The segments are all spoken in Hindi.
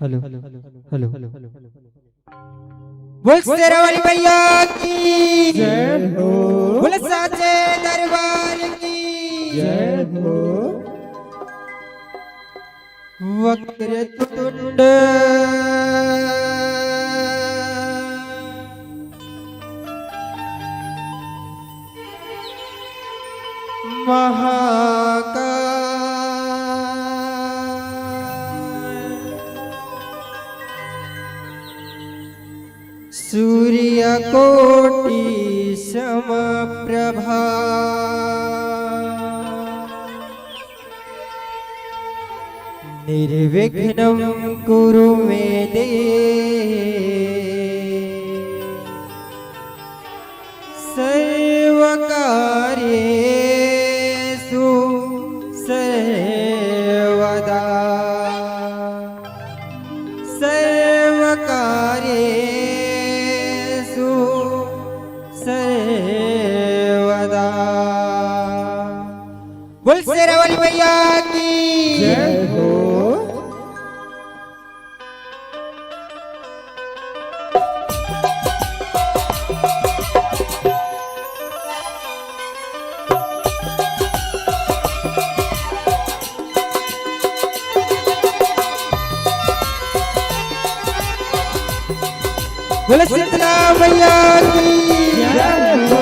हेलो हेलो बोल शेरावाली मैया की जय हो। बोल साचे दरबार की जय हो। वक्रतुंड महाकाय सूर्यकोटि समप्रभा निर्विघ्नं कुरु मे देव सर्वकार्येषु सर्वदा सर्वकार्येषु सर्वदा बोल शेरावाली मैया की जय हो। बोले शीतला मैया की जय हो।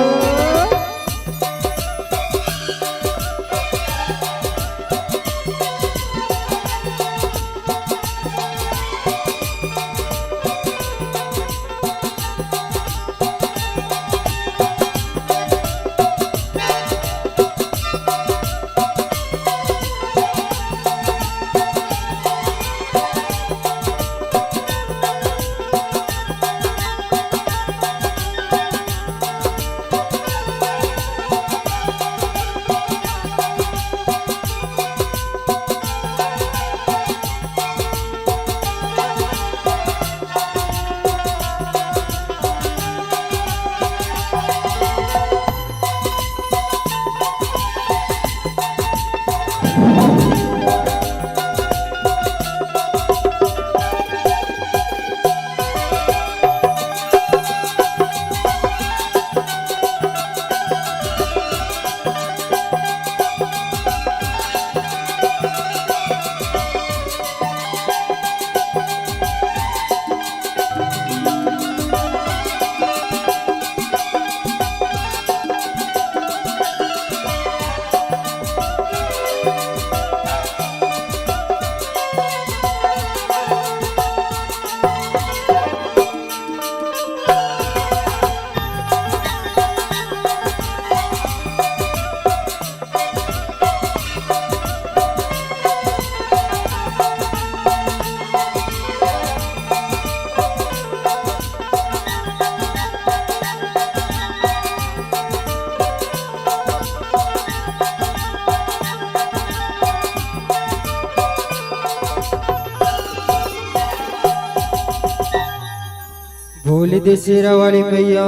बोल दे शेरावाली मैया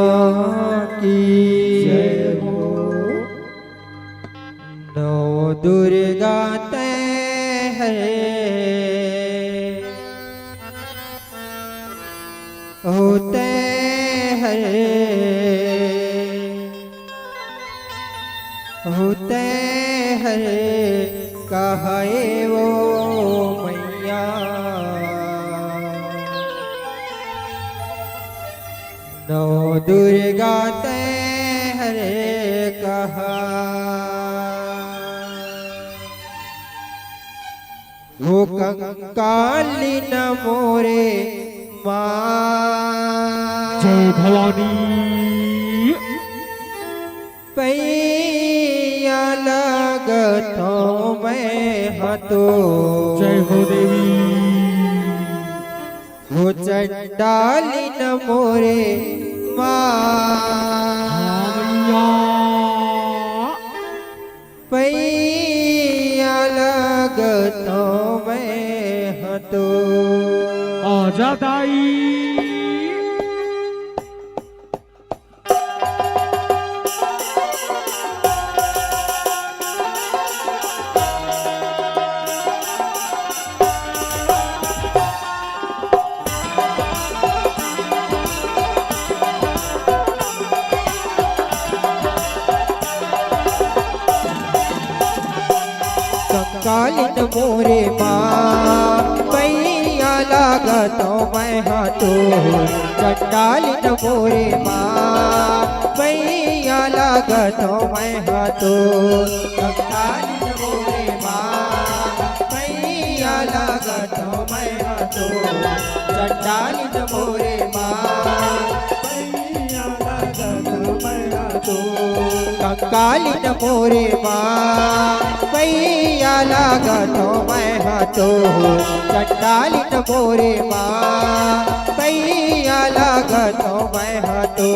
की जय हो। नौ दुर्गा तय है होते हैं कहे वो मैया नौ दुर्गा तय हरे कहा वो कंकाली न मोरे माँ जय भवानी। पैया लगतो मैं हतो जय हो देवी। वो चंडाली न मोरे मैया। पैया लगतो मैं हतो आजा दाई। ચંડાલિન મોરે માં પૈયા લાગતો મેં હતો ચંડાલિન મોરે માં પૈયા લાગતો મેં હતો ચંડાલિન મોરે માં પૈયા લાગતો મેં હતો ચંડાલિન મોરે માં પૈયા લાગતો મેં હતો કંકાલિન મોરે માં પૈયા લાગતો મેં હતો ચંડાલિન મોરે માં પૈયા લાગતો મેં હતો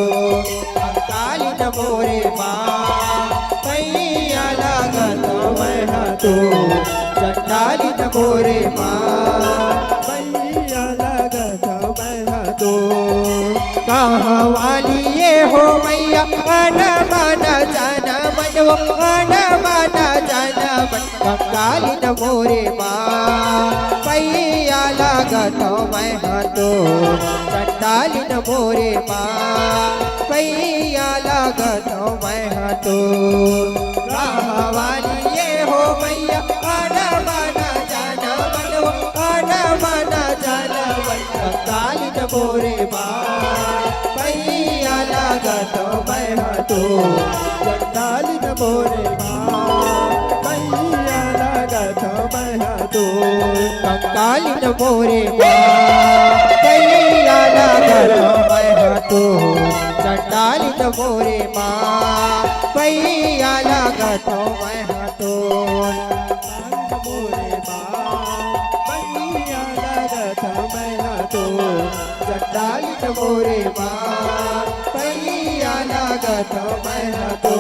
કંકાલિન મોરે માં પૈયા લાગતો મેં હતો ચંડાલિન મોરે માં પૈયા લાગતો મેં હતો कहवालिए हो मैया मन मन जन मन मन मन जन मन कंकालिन मोरे माँ पैया लागतो मैं हतो चंडालिन मोरे माँ पैया लागतो मैं हतो कहवालिए हो मैया मन मन जन मन मन मन जन मन कंकालिन मोरे माँ पैया लागतो मैं हतो चंडालिन मोरे माँ पैया लागतो मैं हतो कंकालिन मोरे माँ पैया लागतो मैं हतो चंडालिन मोरे माँ पैया लागतो मैं हतो मोरे माँ पैया लागतो मैं हतो चंडालिन मोरे माँ पैया लागतो मैं हतो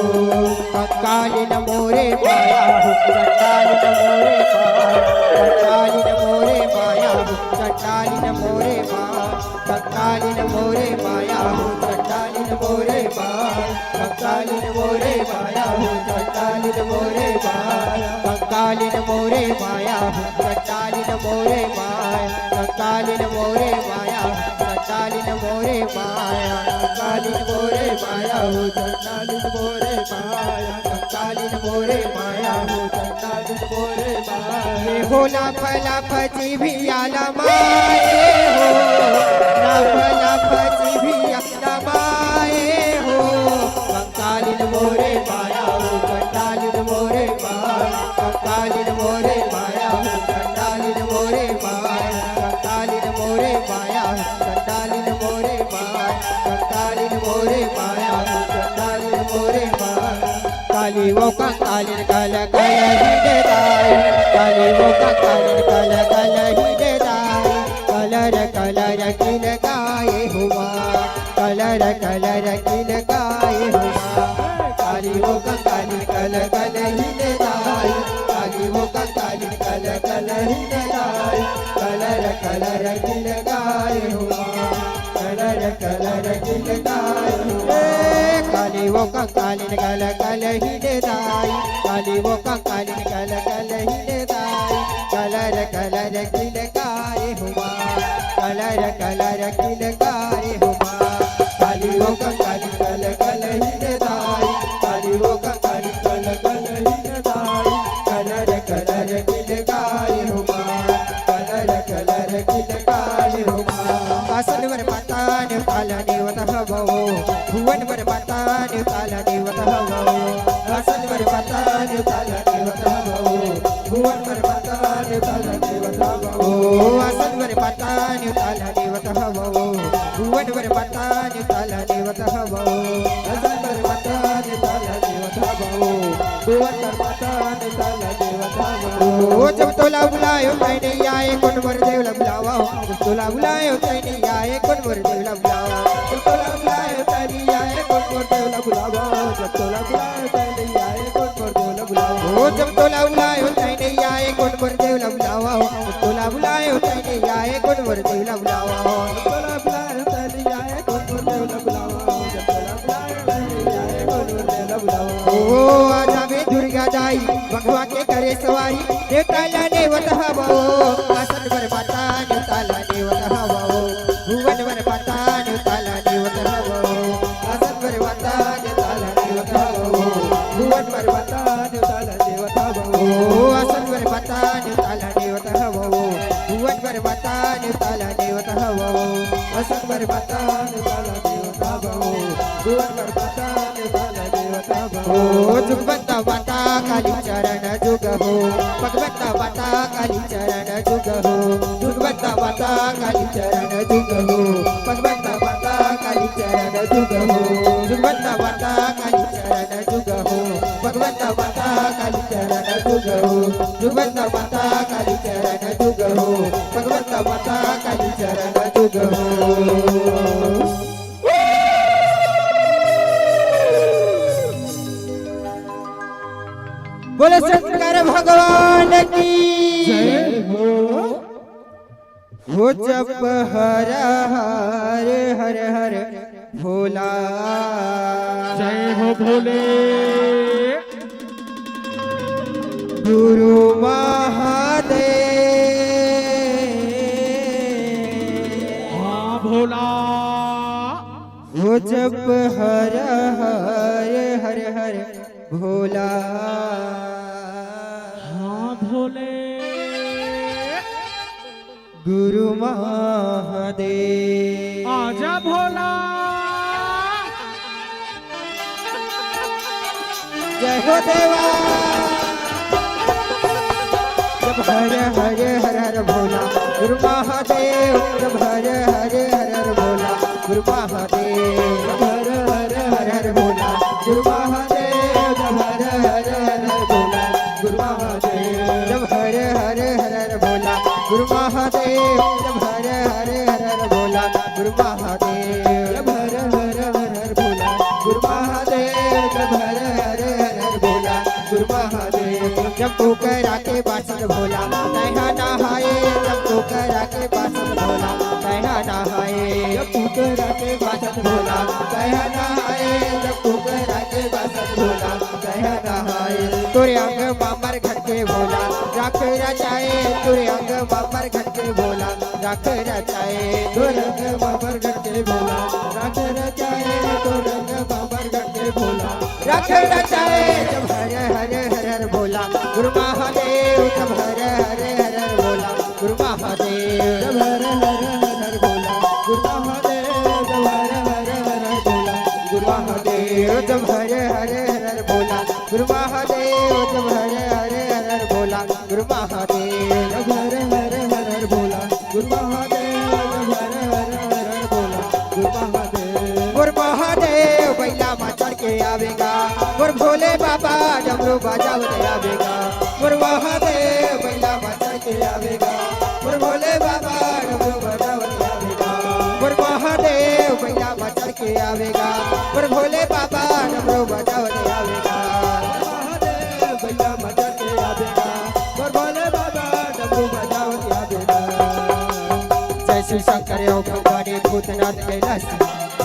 कंकालिन मोरे माया हो चंडालिन मोरे माँ कंकालिन मोरे माया हो चंडालिन मोरे माँ कंकालिन मोरे माया हो चंडालिन मोरे माँ कंकालिन मोरे माया हो चंडालिन मोरे माँ कंकालिन मोरे माया हो चंडालिन मोरे माँ कंकालिन मोरे माया चंडालिन मोरे माया कंकालिन मोरे माया हो चंडालिन मोरे माया कंकालिन मोरे माया हो चंडालिन मोरे माया हो लाफ लाफ जीभियाला माए हो लाफ लाफ जीभियाला माए हो कंकालिन मोरे माया हो चंडालिन मोरे माया कंकालिन मोरे माया हो चंडालिन मोरे माया कंकालिन मोरे माया चंडालिन मोरे माया कंकालिन मोरे माया चंडालिन मोरे माया काली वो कंकालिन कल कल ही देताई काली वो कंकालिन कल कल ही देताई कलर कलर किन गाए हुआ कलर कलर किन गाए हुआ काली वो कंकालिन कल कल ही देताई काली वो कंकालिन कल कल ही देताई कलर कलर किन गाए हुआ कलर कलर किन गाए हुआ काली वो कंकालिन कल कल ही देताई काली वो कंकालिन कल कल ही देताई कलर कलर किन गाए हुआ कलर कलर किन गाए हुआ काली वो कंकालिन कल कल ही देताई काली वो कंकालिन कल कल ही देताई कलर कलर किन गाए हुआ कलर कलर किन गाए हुआ आसनवर पातान काला देवता हवो भुवनवर पातान काला देवता हवो आसनवर पातान काला देवता हवो भुवनवर पातान काला देवता हवो आसनवर पातान काला देवता हवो भुवनवर पातान काला देवता हवो आसनवर पातान काला देवता हवो भुवनवर पातान काला देवता हवो जब तोला बुलायो मैंने आए कुंवर देवला बुलावा जब तोला बुलायो मैंने आए कुंवर देवला बुलावा जब तोला बुलायो मैंने आए कुंवर देवला बुलावा जब तोला बुलायो मैंने आए कुंवर देवला बुलावा जब तोला बुलायो मैंने आए कुंवर देवला बुलावा जब तोला बुलायो मैंने आए कुंवर देवला बुलावा जब तोला बुलायो मैंने आए कुंवर देवला बुलावा जब तोला बुलायो मैंने आए कुंवर देवला बुलावा ओ आजा वे दुर्गा दाई भगवा के करे सवारी देवताला देवता हवो आसनवर पाता देवताला देवता हवो भुवनवर पाता देवताला देवता हवो आसनवर पाता देवताला देवता हवो भुवनवर पाता देवताला देवता हवो आसनवर पाता पर्वतान ताला देवता हवो असंग पर्वतान ताला देवता भवो भुवन पर्वतान ताला देवता भवो जुगवंता माता काली चरण जुग हो भगवंता माता काली चरण जुग हो जुगवंता माता काली चरण जुग हो भगवंता माता काली चरण जुग हो जुगवंता माता काली चरण जुग हो भगवंता माता काली चरण जुग हो जुगवंता माता काली चरण जुग हो भगवंता माता काली चरण जुग हो बोले शंकर भगवान की जय हो जप हर हर हर हर भोला जय हो भोले गुरु महादेव हाँ भोला हो जप हर हर हर हर भोला हाँ भोले गुरु महादेव आजा भोला जय हो देवा जब हर हर हर हर भोला गुरु महादेव जब हर हर हर हर भोला गुरु महादेव जब हर हर हर हर भोला गुरु महादेव जब हर हर हर हर भोला गुरु महादेव जब हर हर हर हर भोला गुरु महादेव जब हर हर हर हर भोला गुरु महादेव जब हर हर हर हर भोला गुरु महादेव जब हर हर हर हर भोला गुरु महादेव जब पोकर आके बासन भोला तैहा नहाए जब पोकर आके बासन भोला तैहा नहाए जब पोकर आके बासन भोला तैहा नहाए जब पोकर आके बासन भोला तैहा नहाए तोरे अंग मामर घट के भोला रख रचाए तोरे अंग मामर घट के भोला रख रचाए तोरे अंग मामर घट के भोला रख रचाए तोरे अंग मामर घट के भोला रख रचाए जब हर हर हर हर भोला गुरु महादेव जब हर हर हर हर भोला गुरु महादेव जब हर हर हर हर भोला गुरु महादेव जब हर हर हर हर भोला गुरु महादेव जब हर हर हर हर भोला गुरु महादेव जब हर हर हर हर भोला गुरु महादेव जब हर हर हर हर भोला गुरु महादेव जब हर हर हर हर भोला गुरु महादेव गुरु महादेव बैला मा चढ़ के आवेगा गुरु भोले बाबा डमरू बजावते आवेगा गुरु महादेव बैला मा चढ़ के आवेगा गुरु भोले बाबा डमरू बजावते आवेगा गुरु महादेव बैला मा चढ़ के आवेगा गुरु भोले बाबा डमरू बजावते आवेगा महादेव बैला मा चढ़ के आवेगा गुरु भोले बाबा डमरू बजावते आवेगा जय शिव शंकर योग भगवान भूतनाथ कैलासी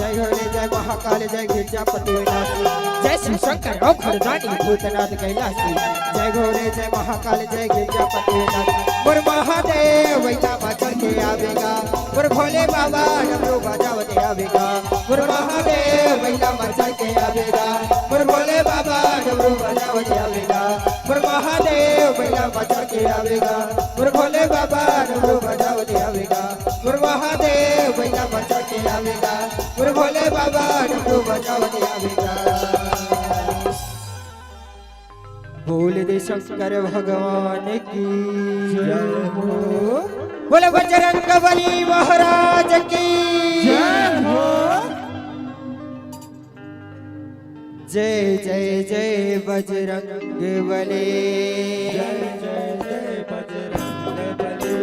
जय भोले जय महाकाल जय गिरजापति विनाशी जय शिव शंकर और खरदानी भूतनाथ कैलासी जय भोले जय महाकाल जय गिरजापति विनाशी गुरु महादेव बैला मा चढ़ के आवेगा गुरु भोले बाबा डमरू बजावते आवेगा गुरु महादेव बैला मा चढ़ के आवेगा गुरु भोले बाबा डमरू बजावते आवेगा गुरु महादेव बैला मा चढ़ के आवेगा गुरु भोले बाबा डमरू बजावते आवेगा गुरु महादेव बैला मा चढ़ के आवेगा गुरु भोले बाबा डमरू बजावते आवेगा बोल दे शंकर भगवान की जय हो बोले बजरंग बली महाराज की जय हो जय जय जय बजरंग बली जय जय जय बजरंग बली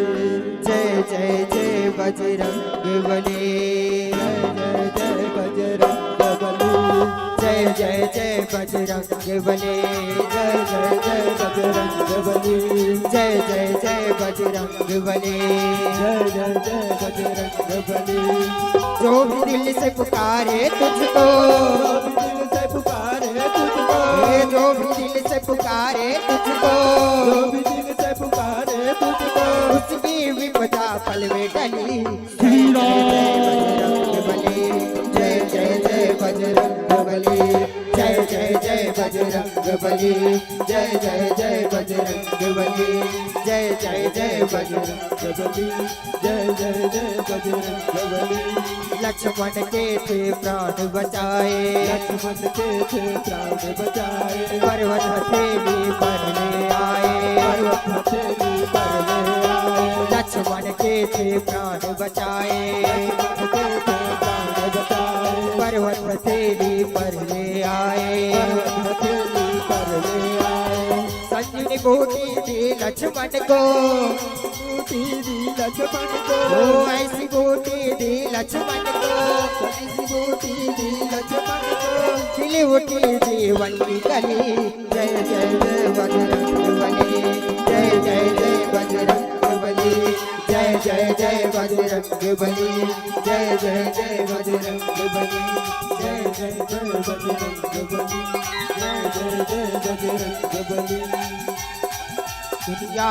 जय जय जय बजरंग बली जय जय जय बजरंग बली जय जय जय बजरंग बली जय जय जय बजरंग बली जय जय जय बजरंग बली जय जय जय बजरंग बली जो भी दिल से पुकारे तुझको दिल से पुकारे तुझको जो भी दिल से पुकारे तुझको जो भी दिल से पुकारे तुझको उसकी विपदा पल में टली श्री राम बजरंग बली जय जय जय बजरंग बली जय जय जय बजरंग बली, जय जय जय बजरंग बली, जय जय जय बजरंग बली, जय जय जय बजरंग बली। लक्ष्मण के थे प्राण बचाए, लक्ष्मण के थे प्राण बचाए, पर्वत हथेली पर ले आए, पर्वत हथेली पर ले आए। लक्ष्मण के थे प्राण बचाए, लक्ष्मण के थे प्राण बचाए, पर्वत हथेली पर ले आए, पर्वत हथेली पर ले आए। संजीवनी बूटी दी लक्ष्मण को, बूटी दी लक्ष्मण को, ओ ऐसी बूटी दी लक्ष्मण को, ऐसी बूटी दी लक्ष्मण को, खिली उठी जीवन की कली। जय जय जय बजरंग बली, जय जय जय बजरंग बली, जय जय जय बजरंग बली, जय जय जय बजरंग बली, जय जय जय बजरंग बली, जय जय जय बजरंग बली। दुनिया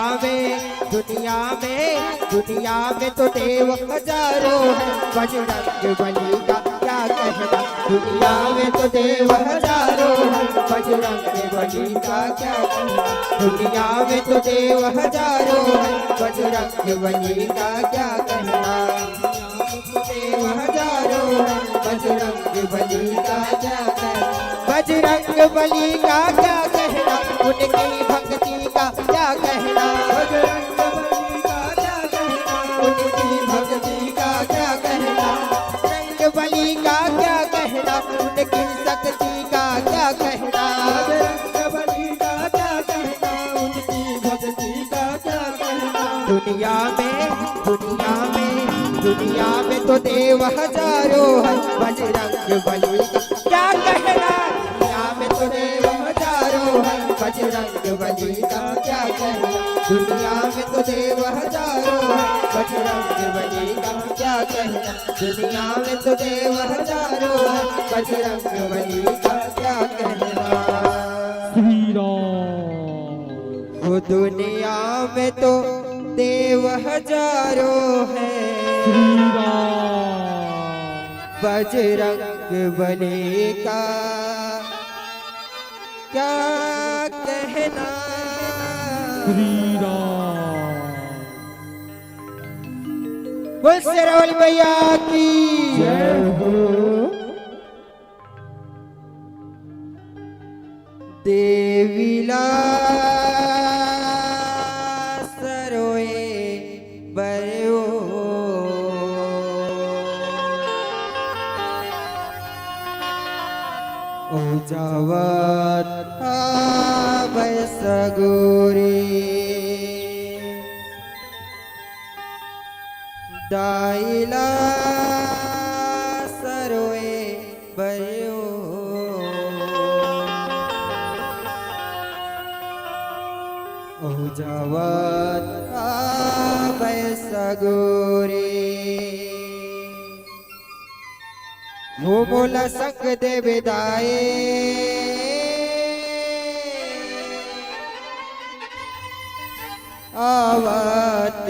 में तो देव हजारों हैं, बजरंग बली का क्या कहना। दुनिया में तो देव हजारों हैं, बजरंग बली का क्या कहना। दुनिया में तो देव हजारों हैं, बजरंग बली का क्या कहना। देव हजारों हैं, बजरंग बली का क्या कहना। बजरंग बली का क्या कहना, उनकी भक्ति का क्या कहना। बजरंग बली का क्या कहना, उनकी भक्ति का क्या कहना। बजरंग बली का क्या कहना, उनकी शक्ति का क्या कहना। बजरंग बली का क्या कहना, उनकी भक्ति का क्या कहना। दुनिया में तो देव हजारों हैं, बजरंग बली का क्या कहना। दुनिया में तो देव हजारों हैं, बजरंग बली का क्या कहना। दुनिया में तो देव हजारों हैं, बजरंग बली का क्या कहना। दुनिया में तो देव हजारों हैं, बजरंग बली का क्या कहना। श्री राम। वो दुनिया में तो देव हजारों हैं, श्री राम। बजरंग बली का क्या कहना। श्री राम। बोल शेरावाली भैया की जय हो। देवीला सरोए बरो, ओ जावत सगोरी, दाइला सरोए बरो, ओ जावत सगोरी। हो बोला संग दे विदाए, आवत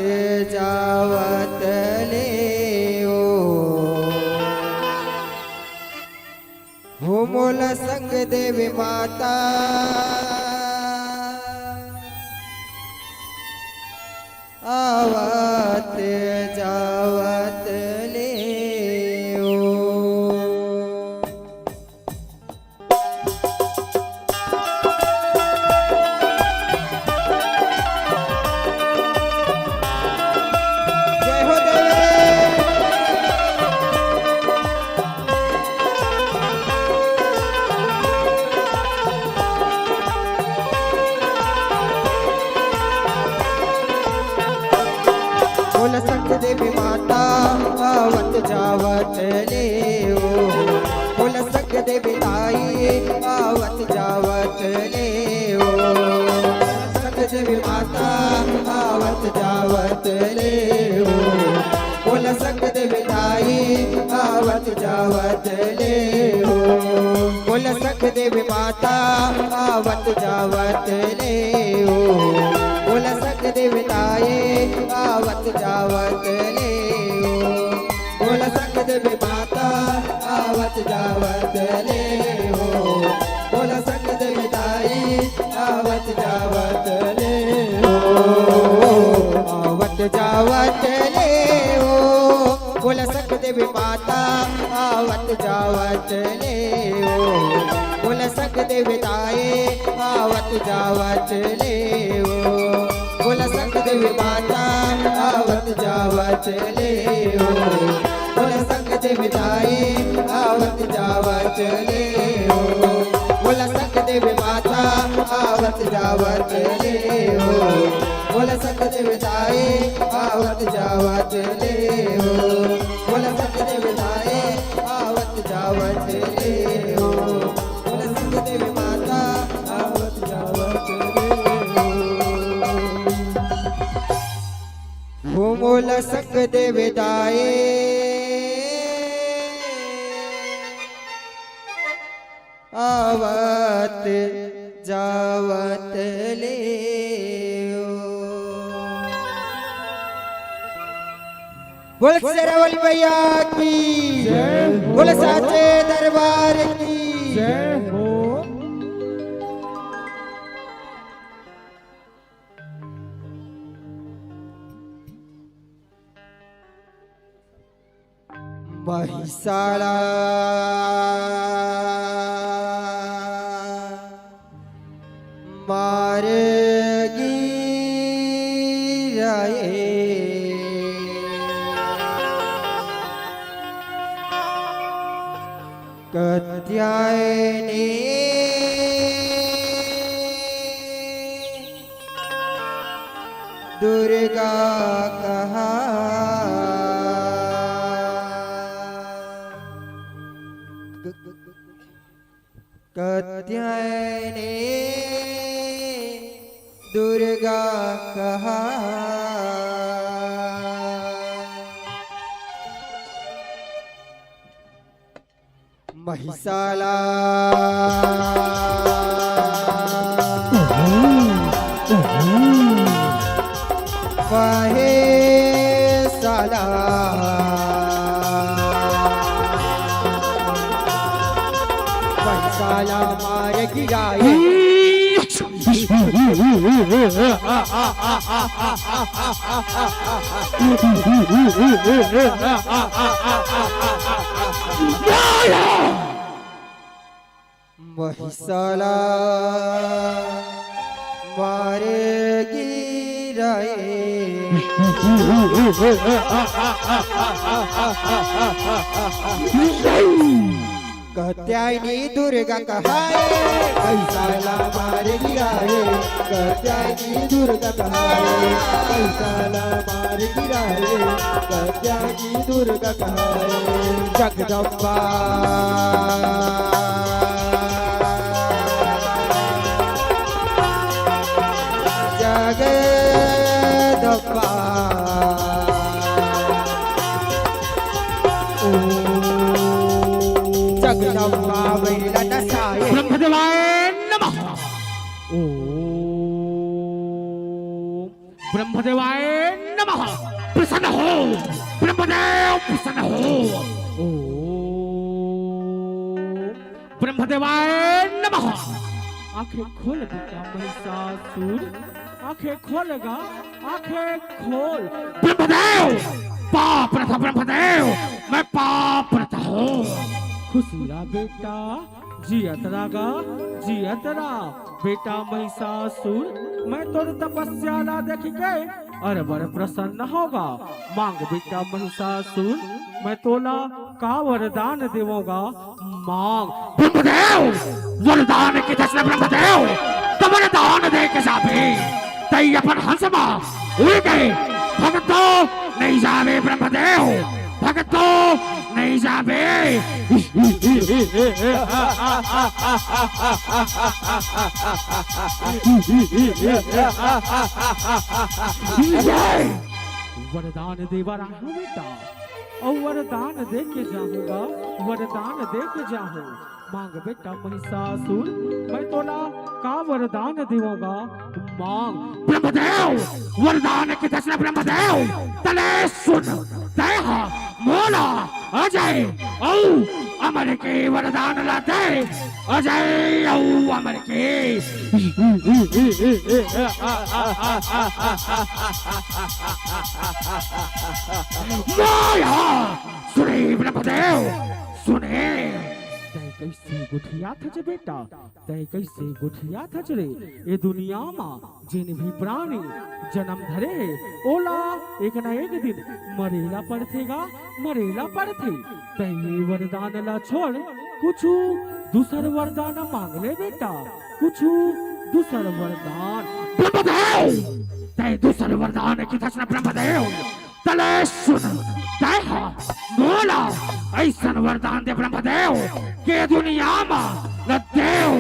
जावत ले ओ। हो मोला संग देवी माता, आवत जावत ले ओ। देवी माता आवत जावत ले ओ। बोल सक देवी ताई आवत जावत ले ओ। सक देवी माता आवत जावत ले ओ। बोल सक देवी ताई आवत जावत ले ओ। बोल सक देवी माता आवत जावत ले ओ। बोल सक देवी ताई आवत जावत ले ओ। बोल सक देवी माता आवत जावत ले ओ। बोल सक देवी ताई जावत ले ओ बोल सक देवी माता आवत जावत ले ओ बोल सक देवी ताए आवत जावत ले ओ बोल सक देवी माता आवत जावत ले ओ बोल सक देवी ताए आवत जावत ले ओ बोल सक देवी माता आवत जावत ले ओ बोल सक देवी ताए आवत जावत ले ओ बोल सक देवी ताए आवत जावत ले ओ बोल सक देवी माता आवत जावत ले ओ बोल सक देवी ताए आवत जावत ले ओ। बोल शेरावाली मैया की जय हो। बोल साचे दरबार की जय हो। महिषाला मारगी राये कत्यायने दुर्गा कहा कत्यायने दुर्गा कहा महिषाला महिषाला महिषाला मार गिराए महिषाला मार गिराए कत्यायनी दुर्गा कहाए महिषाला मार गिराए कत्यायनी दुर्गा कहाए महिषाला मार गिराए कत्यायनी दुर्गा कहाए जगदम्बा जगदम्बा जगदम्बा वैला नसाए ब्रह्मदेवाय नमः। ओम ब्रह्मदेवाय नमः। प्रसन्न हो ब्रह्मदेव, प्रसन्न हो। ओम ब्रह्मदेवाय नमः। आंखें खोल बेटा महिषासुर, आंखें खोलेगा, आंखें खोल। ब्रह्मदेव पाप रथा, ब्रह्मदेव मैं पाप रथा हूँ। खुशिया बेटा जियत रागा जियत रा बेटा महिषासुर, मैं तोर तपस्या ला देख के अरे बड़े प्रसन्न होगा। मांग बेटा महिषासुर, मैं तोला का वरदान देवोगा। मांग। ब्रह्मदेव वरदान की दशना ब्रह्मदेव तो वरदान दे के साबे तई अपन हंसमा उड़ गए। भगतो नहीं जावे ब्रह्मदेव, भगतो नहीं जावे। वरदान देवा रहा हूँ बेटा और वरदान दे के जाऊंगा, वरदान दे के जाऊं। मांग बेटा महिषासुर, मैं तोला का वरदान देवोगा। मांग। ब्रह्मदेव वरदान की दशना ब्रह्मदेव तले सुन दया मोला अजय औ अमर के वरदान लाते अजय अमर के माया सुने ब्रह्मदेव सुने तय कैसे गुठिया था जे बेटा तय कैसे गुठिया था रे ये दुनिया में जिन भी प्राणी जन्म धरे ओला एक ना एक दिन मरेला पड़थे तय ये वरदान ला छोड़ कुछ दूसर वरदान मांग ले बेटा कुछ दूसर वरदान ब्रह्मदेव तय दूसर वरदान की तस्ना ब्रह्मदेव तले सुन तय मोला ऐसा वरदान दे ब्रह्मदेव के दुनिया में न देव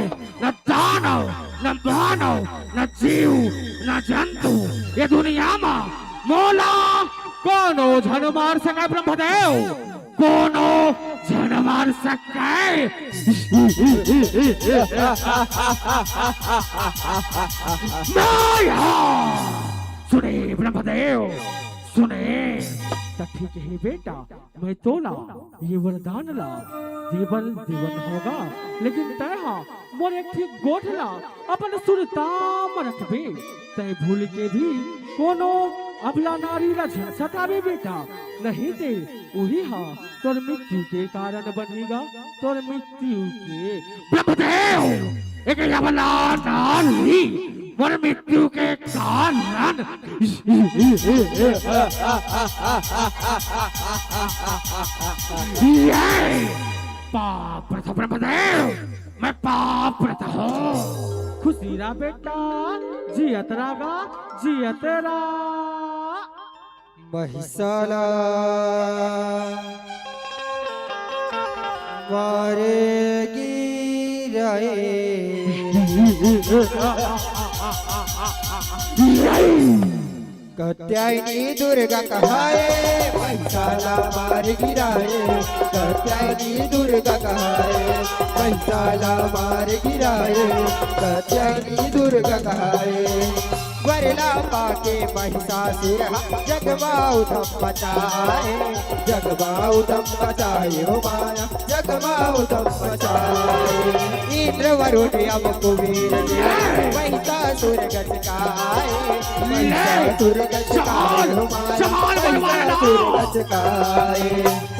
न दानव न मानव न जीव न जंतु ये दुनिया में मोला कोनो झन मार सके ब्रह्मदेव कोनो झन मार सके माया सुने ब्रह्मदेव सुने ठीक है बेटा मैं तोला ये वरदान ला देवन होगा लेकिन तय मोर एक ठीक गोठला अपन सुरताम रखबे तय भूल के भी कोनो अबला नारी ला सतावे बेटा नहीं ते वही तोर मृत्यु के कारण बनेगा तोर मृत्यु के ब्रह्मदेव एक अबला नारी मोर मृत्यु के कारण पाप प्रथा ब्रह्मदेव मैं पाप प्रथा हूँ खुशी रा बेटा जियत रागा जियत रा महिसाला मारेगी कत्यायनी दुर्गा कहाए महिसाला मार गिराए कत्यायनी दुर्गा कहाए महिसाला मार गिराए कत्यायनी दुर्गा कहाए वरला पाके महिषासुर जगबाऊ धम बचाए हो माया जगबाऊ धम बचाए इंद्र वरुण यम कुबेर महिषासुर गचकाए महिषासुर गचकाए हो माया महिषासुर गचकाए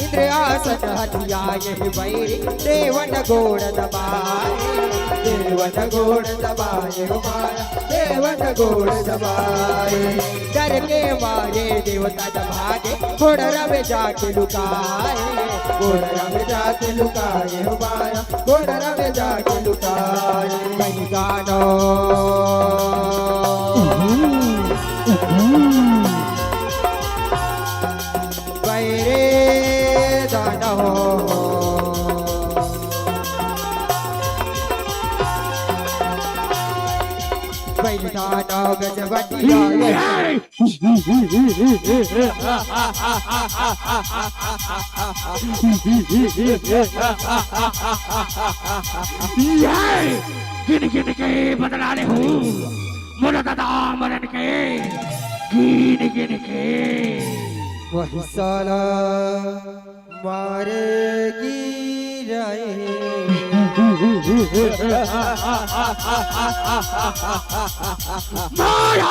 इंद्र आसन हथियाए वैरी देवन घोड़ दबाए हो माया देवन घोड़ दबाए डर के मारे देवता दबागे घोड़ रवे जाके लुकाए हो माया घोड़ रवे जाके लुकाए कहीं गानो बैरे दाना हो बैठाना गजबटिया गिन गिन के बदलाने हूँ मोला दादा मरन के गिन गिन के महिसाला मारेगी माया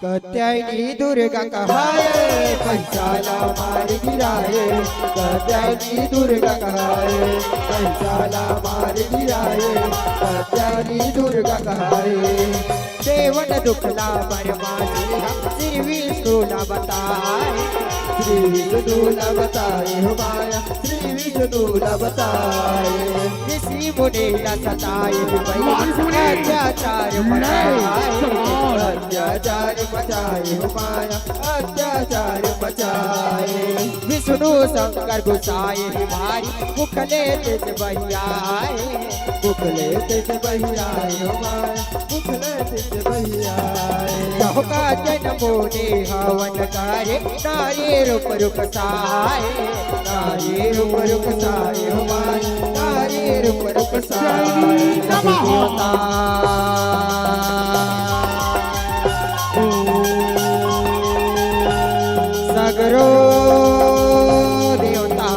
कत्यायनी दुर्गा कहाए महिसाला मार गिराए कत्यायनी दुर्गा कहाए महिसाला मार गिराए कत्यायनी दुर्गा कहाए देवन दुखला बरमासी श्री विष्णुला बताए श्री विष्णुला बताए हो माया श्री विष्णुला बताए ऋषि मुनिला सताए अत्याचार बचाए हो माया अत्याचार बचाए विष्णु शंकर गुसाए भारी मुख लेते से बहियाए हो माया मुख लेते से बहियाए का जन्मो ने हवन करे नारी रूप साए हो माया नारी रूप साए सगरो देवता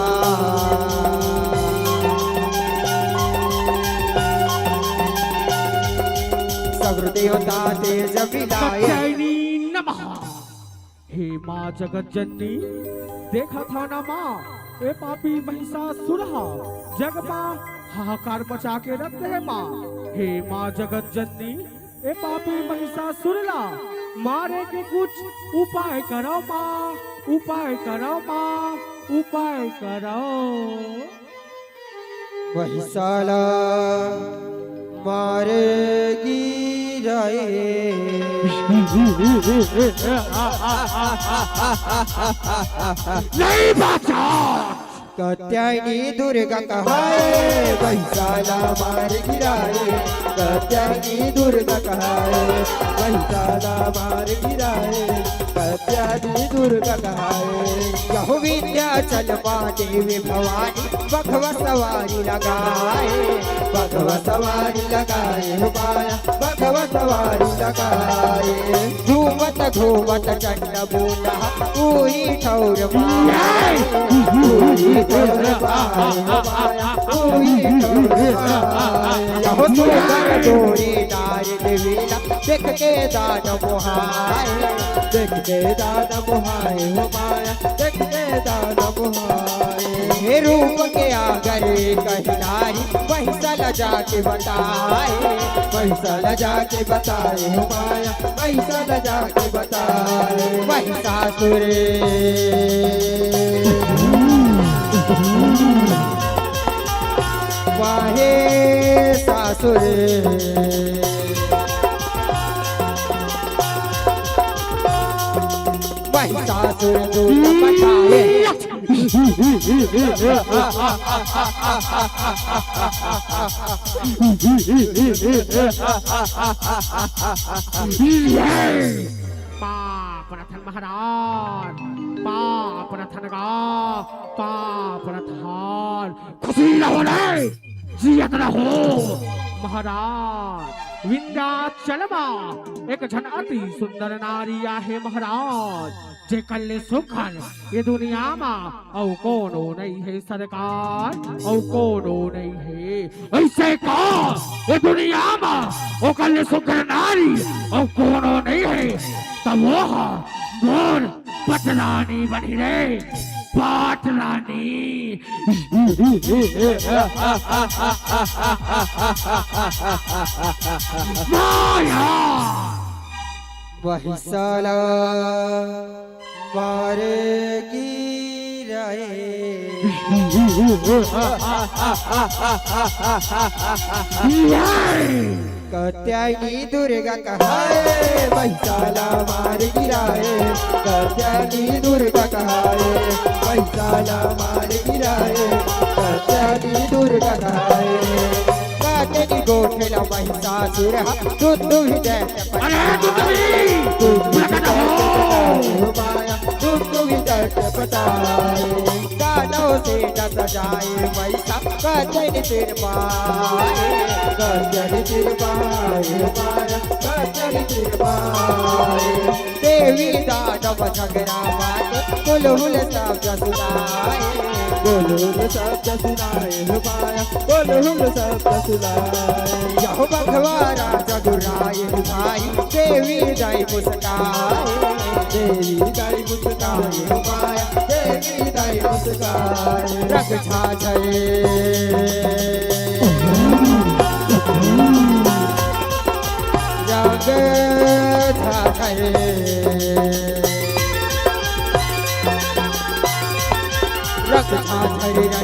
माँ जगत जननी देखा था ना माँ ए पापी महिषासुर जग माँ हाहाकार मचा के रख दे माँ। हे माँ जगत जननी ए पापी महिषासुर मारे के कुछ उपाय करो माँ, उपाय करो माँ, उपाय करो। महिषाला मारेगी राये नहीं बचा कात्यायनी दुर्गा कहाए महिषाला मार गिराए कात्यायनी दुर्गा कहाए महिषाला मार गिराए कात्यायनी दुर्गा कहाए यह विंध्याचल माँ देवी भवानी बघवा सवारी लगाए बघवा सवारी लगाए माया बघवा सवारी लगाए घूमत घूमत चंड बूंदा पूरी ठौर माए डोरी नारी देवीला देख के दान मोहाए देख के दान मोहाए हो माया देख के दान मोहाए रूप के आगर कही नारी महिषाला जाके बताए महिषाला जाके बताए हो माया महिषाला जाके बताए महिषासुर वाहे सासुर महिषासुर दूत पठाए पाप रथन महाराज पाप रथन का पाप रथन खुशी न होने जियत न हो महाराज। विंध्याचल मां एक जन अति सुंदर नारी आहे महाराज जे कल्ले सुखन ये दुनिया में औ कोनो नहीं है सरकार औ कोनो नहीं है ऐसे कौन ये दुनिया में ओ कल्ले सुखन नारी औ कोनो नहीं है तब वो मोर पटरानी बनी रे पाटरानी। माया महिषाला मारेगी राये कात्यायनी दुर्गा कहाए महिषाला मार गिराए कात्यायनी दुर्गा कहाए महिषाला मार गिराए कात्यायनी दुर्गा कहाए काटनी गोठेला महिषासुर दुद्धु हृदय माया दुद्धु हृदय पताए दानव से न सजाए महिषा काटनी सिर पाए काटनी सिर पाए माया काटनी सिर पाए देवी दानव झगड़ा माते कुलहुल शब्द सुनाए कुलहुल शब्द सुनाए माया कुलहुल शब्द सुनाए यह बघवारा जगुराए भाई देवी दाई मुस्काए देवी दाई मुस्काए माया देवी दाई मुस्काए रंग छाछे रंग छाछे रंग छाछे रंग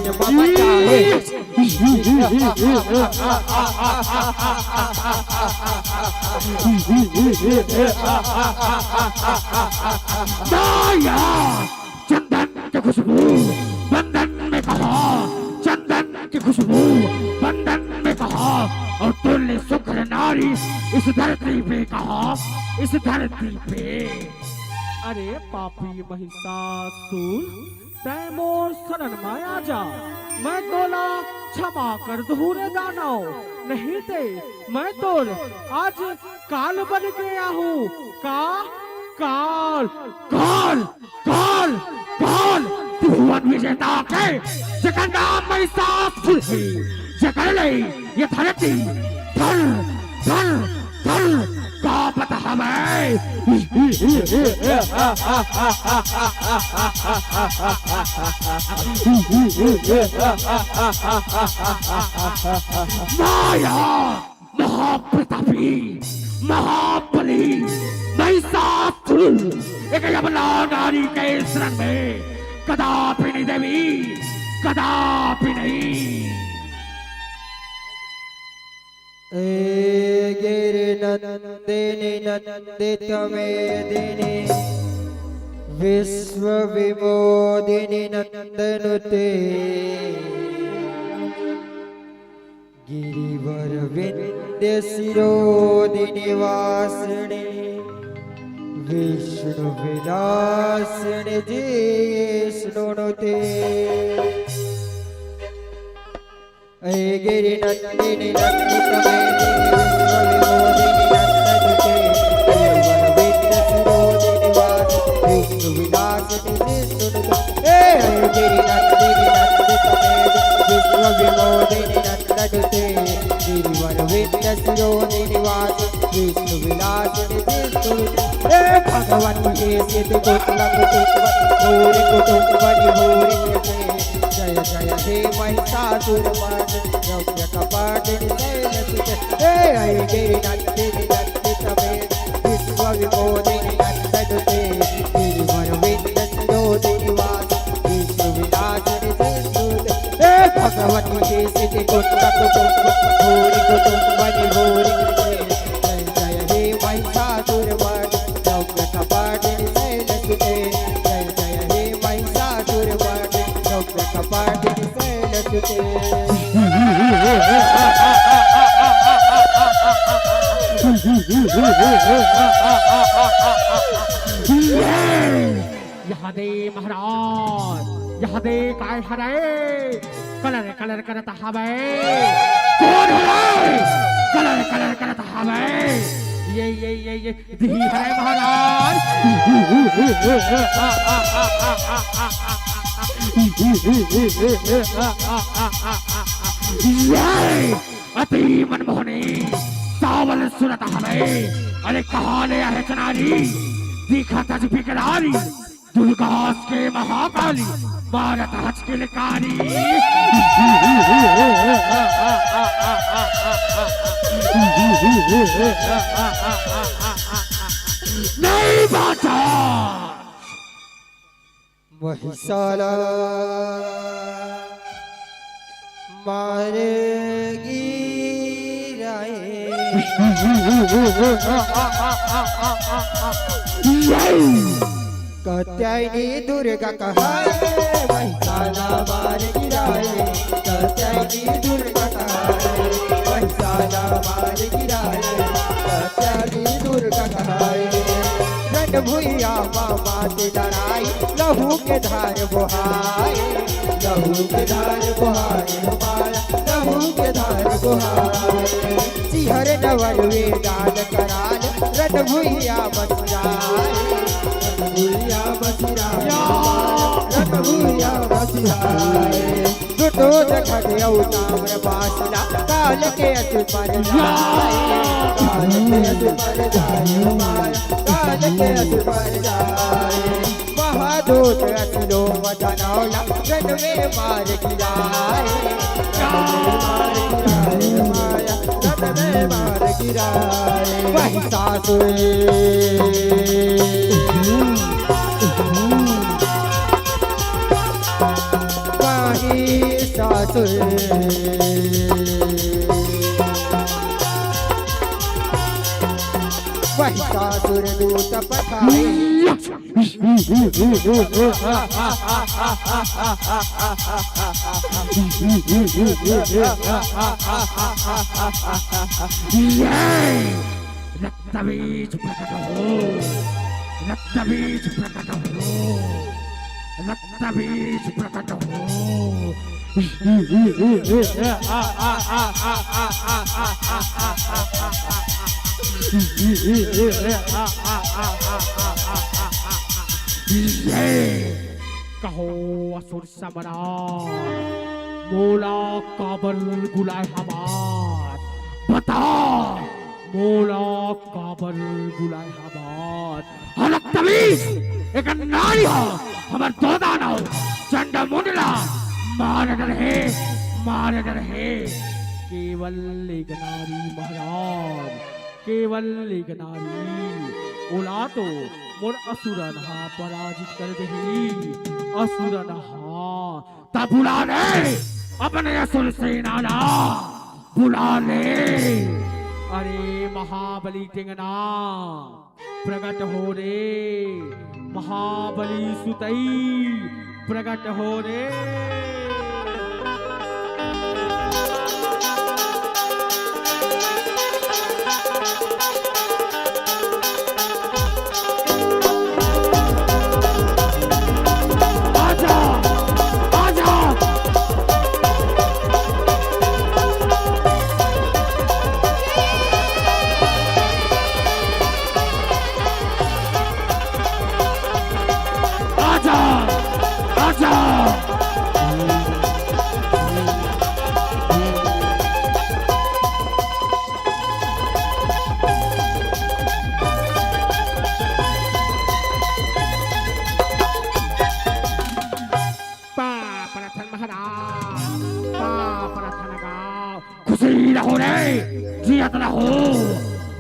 मचाए माया चंदन की खुशबू बंधन में कहा चंदन की खुशबू बंधन में कहा और तुल्य सुखर नारी इस धरती पे कहा इस धरती पे। अरे पापी महिषासुर तै मोर शरण में आ जा मैं तोला क्षमा कर दूर दानव नहीं थे मैं तोर आज काल बन गया हूँ काल काल काल काल त्रिभुवन विजेता के जगन नाम महिषासुर है जगन ले ये धरती धर धर धर काप पता हमें माया महाप्रतापी महाबली महिषासुर एक यमला नारी के शरण में कदापि नहीं देवी कदापि नहीं। गिरिनन्दिनि नन्दित मेदिनि विश्व विमोदिनि नन्दनुते गिरिवर विंध्य शिरोदिनि वासिनि विष्णु विलासिनि जिष्णुनुते गिरिनन्दिनि नन्दित मेदिनि विश्व विमोदिनि नन्दनुते गिरिवर विंध्य शिरोदिनि वासिनि विष्णु विलासिनि जिष्णुनुते भगवान के सिद्ध कुटलंग भूरि कुटुंबनि भूरि जय जय हे महिषासुरमर्दिनि रम्य कपाटिनि शैलसुते हे गिरिनन्दिनि नन्दित मेदिनि विश्व विमोदिनि नन्दनुते गिरिवर विंध्य शिरोदिनि वासिनि विष्णु विलासिनि जिष्णुनुते हे भगवान के सिद्ध कुटलंग भूरि कुटुंबनि भूरि जय जय हे महिषासुरमर्दिनि रम्य कपाटिनि शैलसुते जय जय हे महिषासुरमर्दिनि रम्य कपाटिनि शैलसुते। यहाँ दे महाराज यहाँ दे काय हरे कलर कलर करता हमें कौन हरे कलर कलर करता हमें ये दी हरे महाराज अति मनमोहनी सावल सुरत हमें अरे कहाँ ले आए चनारी दिखा तज बिकरारी दुर्गास के महाकाली भारत हज के लिकारी नहीं बाचा महिषाला मारेगी कात्यायनी दुर्गा कहाय महिषाला मार गिराए कात्यायनी दुर्गा कहाय महिषाला मार गिराए कात्यायनी दुर्गा कहाय रण भुइया मामा से डराई लहू के धार बहाए लहू के धार बहाए हमारा लहू के धार बहाए सिहर नवर वेदान करान रण भुइया बसराए भुइया बसराए रण भुइया बसराए दुटो दखट अवतार बासना काल के अस पर जाए काल के अस पर जाए हमारा काल के अस पर जाए महादूत असलो मदनौला रन में मार गिराए माया रन में मार गिराए महिषासुर महिषासुर दूत पठाए रक्तबीज प्रकट हो रक्तबीज प्रकट हो रक्तबीज प्रकट हो कहो असुर सम्राट मोला काबर गुलाय हमार बता मोला काबर बुलाए हमार हलक तमीज एक नारी हो हमर दो दानव चंड मुंडला मार रहे केवल एक नारी महाराज केवल एक नारी ओला तो मोर असुरन हा पराजित कर दही असुरन हा ता बुला ले अपने असुर सेना ला बुला ले अरे महाबली टिंगना प्रकट हो रे महाबली सुतई प्रकट हो रे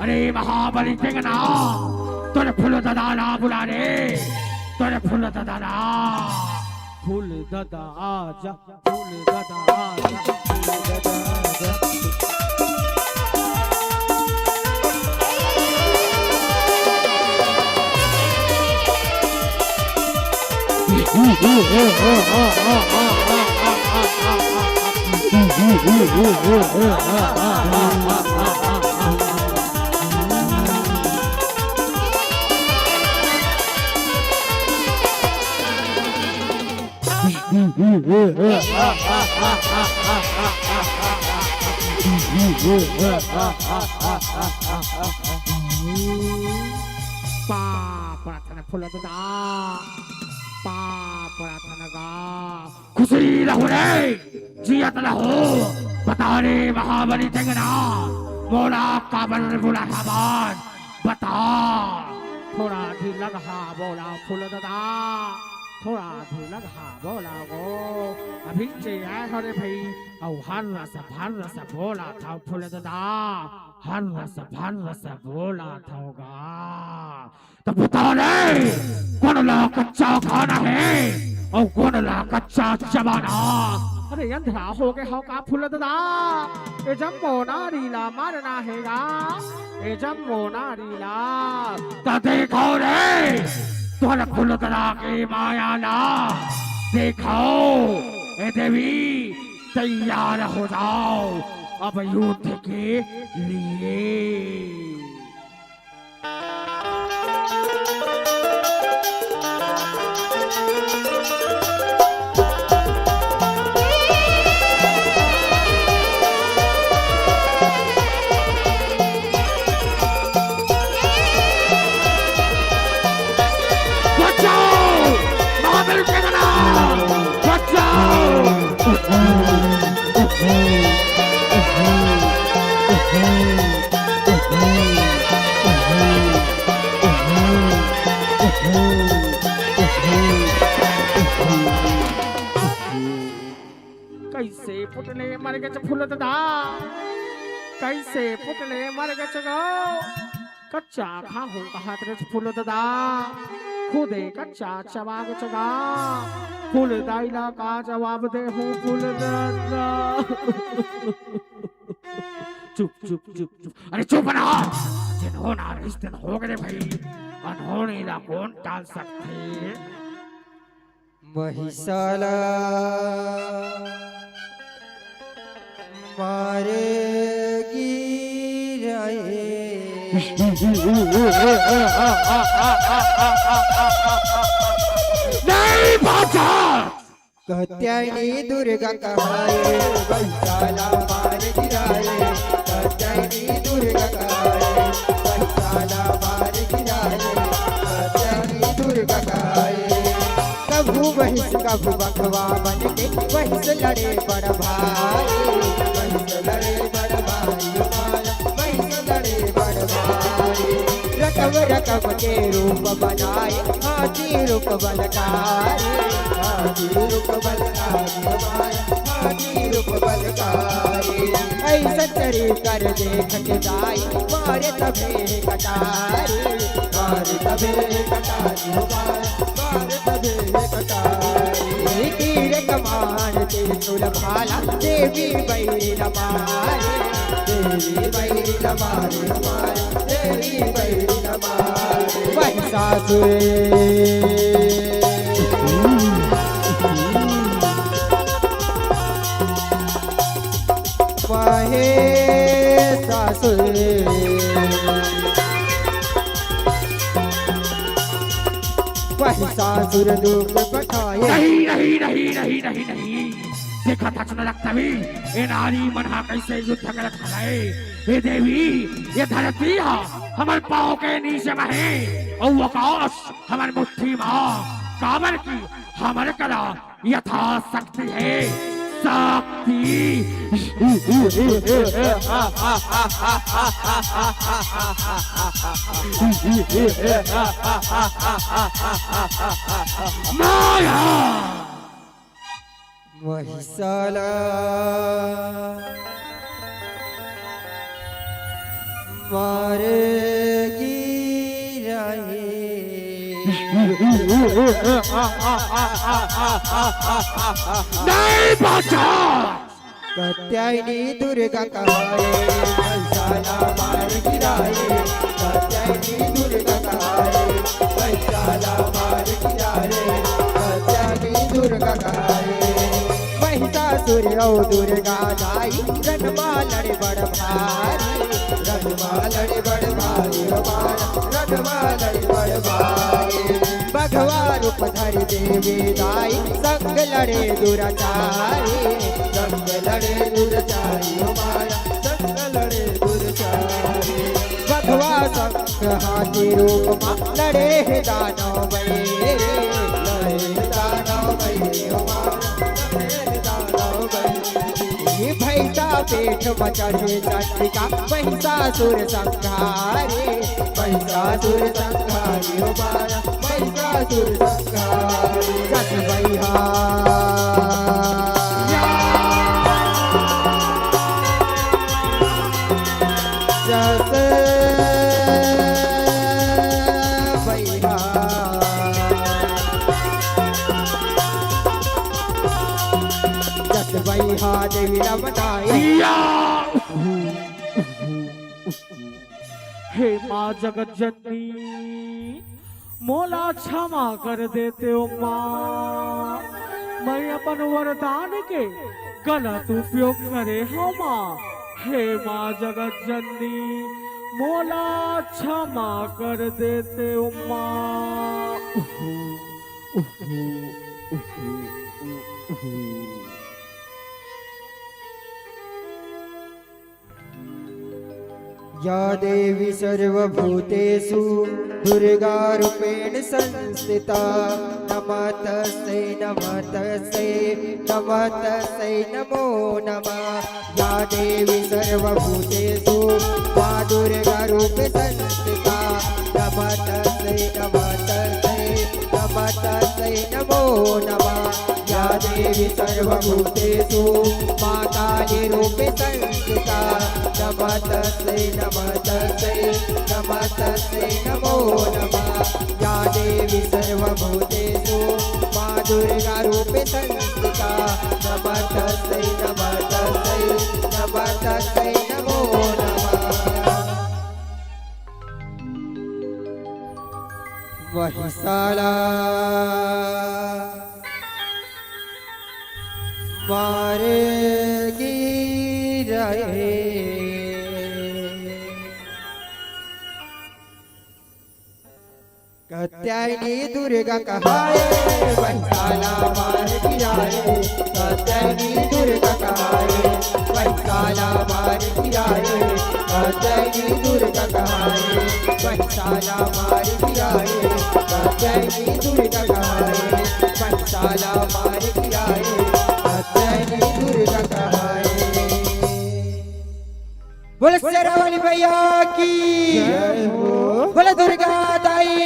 अरे महाबली टिंगना तोरे फूल दादा बुला रे तोरे फूल दादा फूल दादा आजा फूल दादा आजा फूल दादा खुशी रहो रे जियत रहो बता रे महाबली टिंगना मोला काबर बुला हमार बता थोड़ा ढील लगा बोला फूल दादा थोड़ा ढील लगा बोला गो अभी जे आए हरे भाई औ हर रस बोला था फूल दादा हर रस बोला थागा तो बता रे कौन ला कच्चा खाना है और कौन ला कच्चा चबाना अरे यंत्रा हो गए हो का फूल दादा ए जम्बो नारीला मारना हैगा ए जम्बो नारीला तो देखो रे तोरे फूल दादा की माया ना देखो ए देवी तैयार हो जाओ अब युद्ध के लिए कैसे पुतले मर गए फूल दादा कैसे पुतले मर गए गो कच्चा खाओ कहा फूल दादा खुदे कच्चा चबा गया फूल दाइला का जवाब दे हूँ फूल दादा चुप चुप चुप चुप अरे चुप ना जिन्होंने इस दिन हो गए भाई अनहोनी ला कौन टाल सकते महिषाला मारेगी नहीं बाजा कत्यायनी दुर्गा कहाए महिषाला मार गिराए कत्यायनी दुर्गा कहाए महिषाला मार गिराए कत्यायनी दुर्गा कहाए कभू महिष कभू बखवा बन के महिष लड़े बड़ भाई महिष लड़े बड़ भाई महिष लड़े बड़ के रूप बनाए हाथी रूप बलकारी, हाथी रूप बलकारी हमारा हाथी रूप बलकारी। ऐसा चरी कर देख के जाई मारे तबे कटारी, मारे तबे कटारी हमारा मारे तबे कटारी। तीर कमान त्रिशूल भाला देवी बैरी हमारे, देवी बैरी हमारे हमारे देवी बैरी हमारे। महिषासुर महिषासुर दुख पठाए। नहीं नहीं नहीं नहीं नहीं नहीं, देखा था सुना लगता भी ये नारी मना कैसे युद्ध करत है। ये देवी ये धरती हमारे पाँव के नीचे बहे और आकाश हमारे मुट्ठी माँ कामर की हमारे कला यथा शक्ति है शक्ति। माया महिषाला मारेगी नहीं बचा। कात्यायनी दुर्गा कहाए महिषाला मार गिराए, कात्यायनी दुर्गा कहाए महिषाला मार गिराए, कात्यायनी दुर्गा कहाए। महिषासुर और दुर्गा जाई रणमा लड़े बड़ भारी, रणमा लड़े बड़ भारी हमारा रणमा लड़े बड़ भारी। भगवा रूप धर देवी दाई संग लड़े दुराचारी, संग लड़े दुराचारी हमारा संग लड़े दुराचारी। भगवा संग हाथी रूप मां लड़े दानव बड़े, लड़े दानव बड़े हमारा लड़े दानव बड़े। भैसा पेट मचढ़े चंडिका महिषासुर संहारे, महिषासुर संहारे हमारा महिषासुर संहारे। जस भैया जस भैया जस भैया देवी रमनाई। हे माँ जगत जननी मोला क्षमा कर देते हो माँ, मैं अपन वरदान के गलत उपयोग करे हो माँ। हे माँ जगत जननी मोला क्षमा कर देते हो माँ। या देवी सर्वभूतेषु दुर्गा रूपेण संस्थिता, नमस्तस्यै नमस्तस्यै नमस्तस्यै नमो नमः। या देवी सर्वभूतेषु मा दुर्गा रूपे संस्थिता, नमस्तस्यै नमस्तस्यै नमस्तस्यै नमो नमः। या देवी सर्वभूतेषु मा काली रूपे संस्थिता, नमस्तस्यै नमस्तस्यै नमस्तस्यै नमो नमः। या देवी सर्वभूतेषु मा दुर्गा रूपे संस्थिता, नमस्तस्यै नमस्तस्यै नमस्तस्यै नमो नमः। महिषाला मारेगी रहे, कात्यायनी दुर्गा कहाए महिषाला मार गिराए, कात्यायनी दुर्गा कहाए महिषाला मार गिराए, कात्यायनी दुर्गा कहाए महिषाला मार गिराए, कात्यायनी दुर्गा कहाए महिषाला मार गिराए, कात्यायनी दुर्गा कहाए। बोले शेरावाली भैया की जय हो, बोले दुर्गा दाई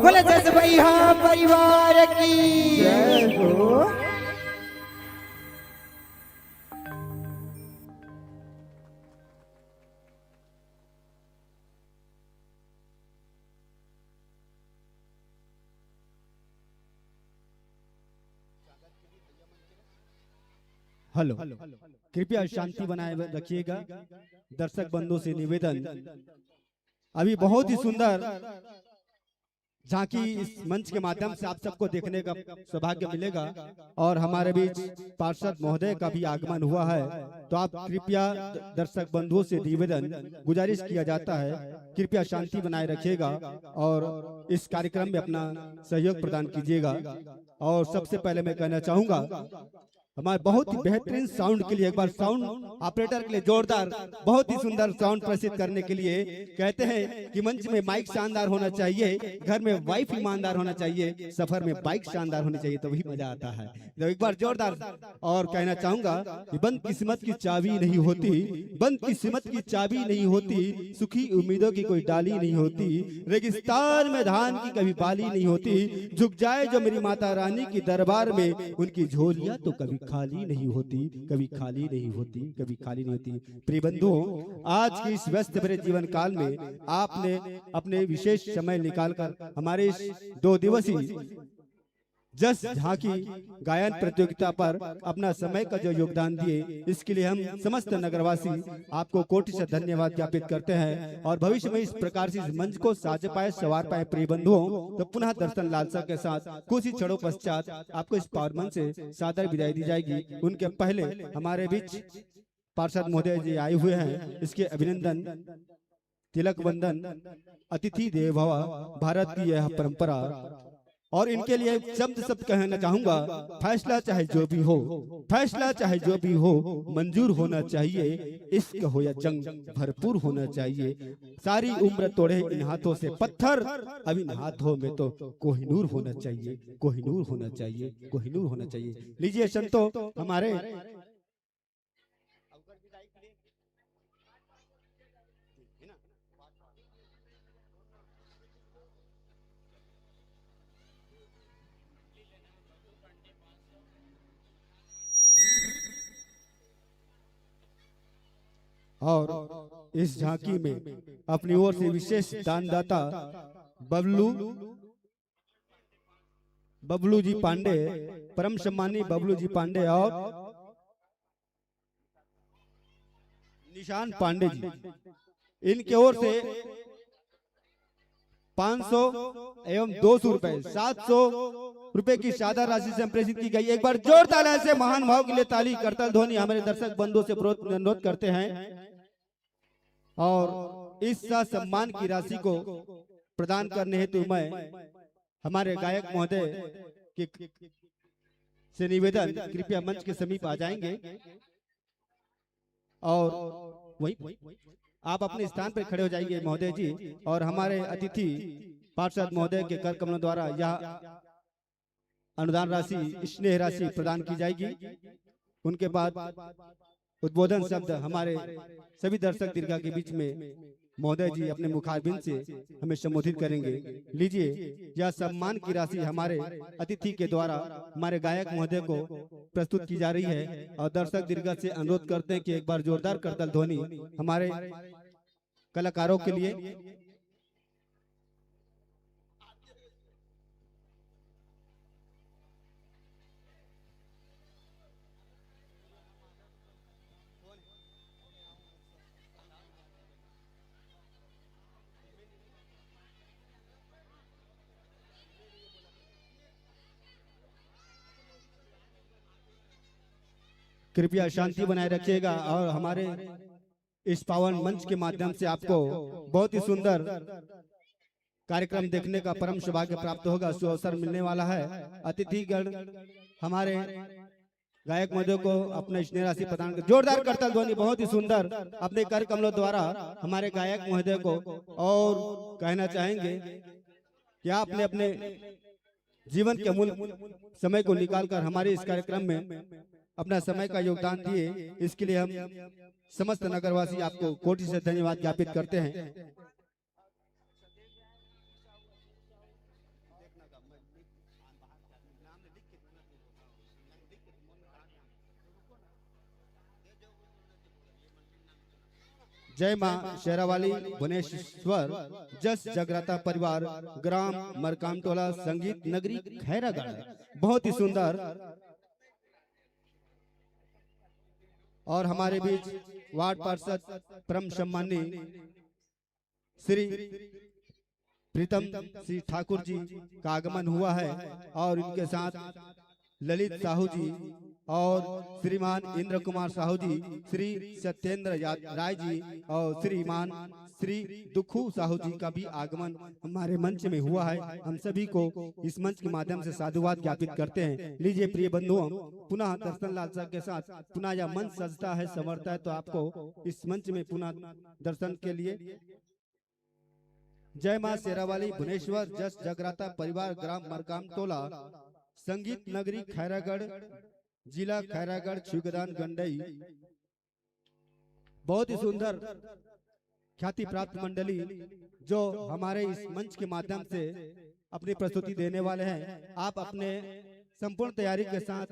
बोले जस भैया परिवार की जय हो। हेलो, कृपया शांति बनाए रखिएगा। दर्शक बंधु से निवेदन, अभी बहुत ही सुंदर झांकी इस मंच के माध्यम से आप सबको देखने का सौभाग्य मिलेगा और हमारे बीच पार्षद महोदय का भी आगमन हुआ है। तो आप कृपया दर्शक बंधुओं से निवेदन गुजारिश किया जाता है, कृपया शांति बनाए रखिएगा और इस कार्यक्रम में अपना सहयोग प्रदान कीजिएगा। और सबसे पहले मैं कहना चाहूंगा हमारे बहुत ही बेहतरीन साउंड के लिए एक बार साउंड ऑपरेटर के लिए जोरदार, बहुत ही सुंदर साउंड प्रस्तुत करने के लिए कहते हैं कि मंच में माइक शानदार होना चाहिए, घर में वाइफ ईमानदार होना चाहिए, सफर में बाइक शानदार होनी चाहिए, तभी मजा आता है। तो एक बार जोरदार। और कहना चाहूंगा कि बंद किस्मत की चाबी नहीं होती, बंद किस्मत की चाबी नहीं होती, सुखी उम्मीदों की कोई डाली नहीं होती, रेगिस्तान में धान की कभी बाली नहीं होती, झुक जाए जो मेरी माता रानी की दरबार में, उनकी झोलियां तो कभी खाली नहीं होती, कभी खाली नहीं होती, कभी खाली नहीं होती। प्रिय बंधुओं, आज के इस व्यस्त भरे जीवन काल में आपने अपने विशेष समय निकालकर हमारे इस 2 दिवसीय जस झांकी गायन प्रतियोगिता पर अपना समय का जो योगदान दिए, इसके लिए हम समस्त नगरवासी आपको कोटि से धन्यवाद ज्ञापित करते हैं। और भविष्य में इस प्रकार से इस मंच को साज पाए सवार पाए प्रिय बंधुओं, तो पुनः दर्शन लालसा के साथ कुछ ही क्षणों पश्चात आपको इस पावर मंच से सादर विदाई दी जाएगी। उनके पहले हमारे बीच पार्षद महोदय जी आए हुए हैं, इसके अभिनंदन, तिलक वंदन, अतिथि देव भव, भारत की यह परंपरा। और इनके लिए शब्द कहना चाहूंगा, फैसला चाहे जो भी हो, फैसला चाहे जो भी हो, मंजूर होना चाहिए, इश्क हो या जंग भरपूर होना चाहिए। सारी उम्र तोड़े इन हाथों से पत्थर, अब इन हाथों में तो कोहिनूर होना चाहिए, कोहिनूर होना चाहिए, कोहिनूर होना चाहिए। लीजिए संतो, हमारे और इस झांकी में अपनी ओर से विशेष दानदाता बबलू जी पांडे, परम सम्मानी बबलू जी पांडे और निशान पांडे जी, इनके ओर से 500 एवं 200 रुपए, 700 रुपए की सादा राशि से प्रेषित की गई। एक बार जोरदार से महान भाव के लिए ताली करतल ध्वनि हमारे दर्शक बंधुओं से अनुरोध करते हैं। और इस सम्मान की राशि को प्रदान करने हेतु मैं हमारे गायक महोदय के से निवेदन, कृपया मंच के समीप आ जाएंगे और वही आप अपने स्थान पर खड़े हो जाएंगे महोदय जी। और हमारे अतिथि पार्षद महोदय के कर कमलों द्वारा यह अनुदान राशि, स्नेह राशि प्रदान की जाएगी। उनके बाद उद्बोधन शब्द हमारे सभी दर्शक दीर्घा के बीच में महोदय जी अपने मुखारबिंद से हमें संबोधित करेंगे। लीजिए, यह सम्मान की राशि हमारे अतिथि के द्वारा हमारे गायक महोदय को प्रस्तुत की जा रही है। और दर्शक दीर्घा से अनुरोध करते हैं कि एक बार जोरदार करतल ध्वनि हमारे कलाकारों के लिए। कृपया शांति बनाए रखिएगा और हमारे इस पावन मंच के माध्यम से आपको बहुत ही सुंदर कार्यक्रम देखने का परम सौभाग्य प्राप्त होगा, सुअवसर मिलने वाला है। अतिथिगण हमारे गायक महोदय को अपना स्नेह राशि प्रदान कर, जोरदार करतल ध्वनि, बहुत ही सुंदर अपने कर कमलों द्वारा हमारे गायक महोदय को। और कहना चाहेंगे कि आपने अपने जीवन के अमूल्य समय को निकालकर हमारे इस कार्यक्रम में अपना समय का योगदान दिए, इसके लिए हम समस्त नगरवासी आपको कोटि से धन्यवाद ज्ञापित करते हैं। जय मां शेरावाली भुवनेश्वर जस जगराता परिवार ग्राम मरकामटोला संगीत नगरी खैरागढ़। बहुत ही सुंदर। और हमारे बीच वार्ड पार्षद परम सम्माननीय श्री प्रीतम श्री ठाकुर जी का आगमन हुआ है और इनके साथ ललित साहू जी और श्रीमान इंद्र कुमार साहू जी, श्री सत्येंद्र राय जी और श्रीमान श्री दुखू साहू जी का भी आगमन हमारे मंच में हुआ है। हम सभी को इस मंच के माध्यम से साधुवाद ज्ञापित करते हैं। लीजिए प्रिय बंधुओं, पुनः दर्शन लालसा के साथ पुनः यह मंच सजता है, संवरता है, तो आपको इस मंच में पुनः दर्शन के लिए जय मां शेरावाली भुवनेश्वर जस जगराता परिवार ग्राम मरकामटोला संगीत नगरी खैरागढ़ जिला खैरागढ़ छिगदान गंडई। बहुत ही सुंदर ख्याति प्राप्त मंडली जो हमारे इस मंच के माध्यम से अपनी प्रस्तुति देने वाले हैं। आप अपने संपूर्ण तैयारी के साथ